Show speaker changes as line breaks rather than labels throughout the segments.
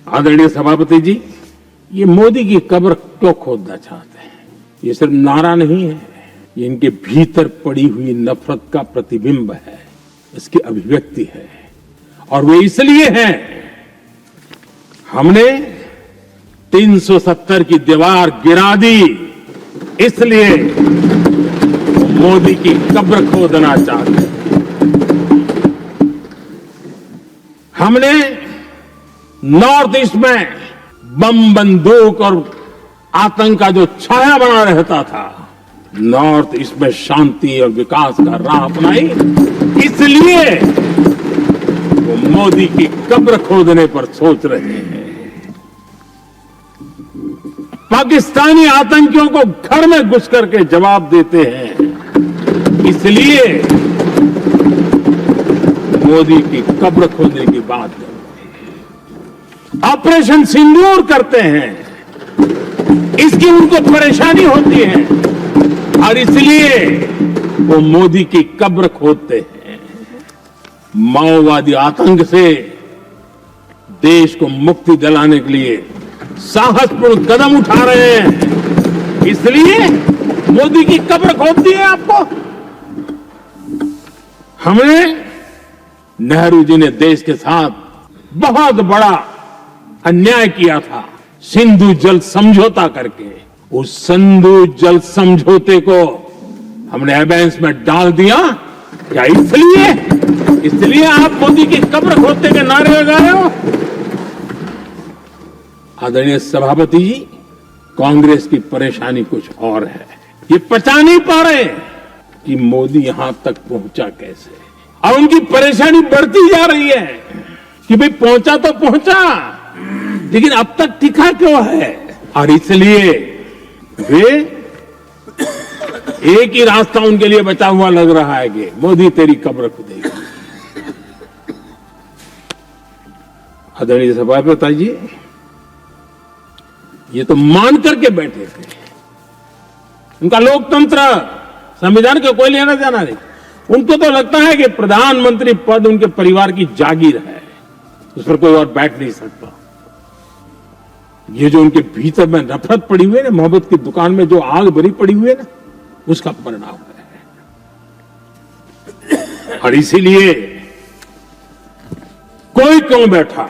आदरणीय सभापति जी, ये मोदी की कब्र क्यों खोदना चाहते हैं? ये सिर्फ नारा नहीं है, ये इनके भीतर पड़ी हुई नफरत का प्रतिबिंब है, इसकी अभिव्यक्ति है। और वो इसलिए है, हमने 370 की दीवार गिरा दी, इसलिए मोदी की कब्र खोदना चाहते हैं। हमने नॉर्थ ईस्ट में बम, बंदूक और आतंक का जो छाया बना रहता था, नॉर्थ ईस्ट में शांति और विकास का राह अपनाई, इसलिए वो मोदी की कब्र खोदने पर सोच रहे हैं। पाकिस्तानी आतंकियों को घर में घुस करके जवाब देते हैं, इसलिए मोदी की कब्र खोदने की बात करते हैं। ऑपरेशन सिंदूर करते हैं, इसकी उनको परेशानी होती है और इसलिए वो मोदी की कब्र खोदते हैं। माओवादी आतंक से देश को मुक्ति दिलाने के लिए साहसपूर्ण कदम उठा रहे हैं, इसलिए मोदी की कब्र खोदती है आपको। हमने, नेहरू जी ने देश के साथ बहुत बड़ा अन्याय किया था, सिंधु जल समझौता करके। उस सिंधु जल समझौते को हमने एबेंस में डाल दिया। क्या इसलिए आप मोदी की कब्र खोदने के नारे लगा रहे हो? आदरणीय सभापति जी, कांग्रेस की परेशानी कुछ और है। ये पचा नहीं पा रहे कि मोदी यहां तक पहुंचा कैसे, और उनकी परेशानी बढ़ती जा रही है कि भाई पहुंचा तो पहुंचा, लेकिन अब तक टिका क्यों है? और इसलिए वे, एक ही रास्ता उनके लिए बचा हुआ लग रहा है कि मोदी तेरी कब्र खुदेगी। आदरणीय सभापति जी, ये तो मान करके बैठे थे। उनका लोकतंत्र, संविधान का कोई लेना देना नहीं। उनको तो लगता है कि प्रधानमंत्री पद उनके परिवार की जागीर है, उस पर कोई और बैठ नहीं सकता। ये जो उनके भीतर में नफरत पड़ी हुई है ना, मोहब्बत की दुकान में जो आग भरी पड़ी हुई है ना, उसका परिणाम है। और इसीलिए कोई क्यों बैठा,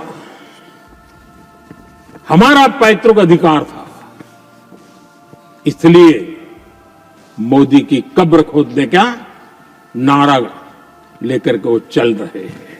हमारा पैतृक अधिकार था, इसलिए मोदी की कब्र खोदने का नारा लेकर के वो चल रहे हैं।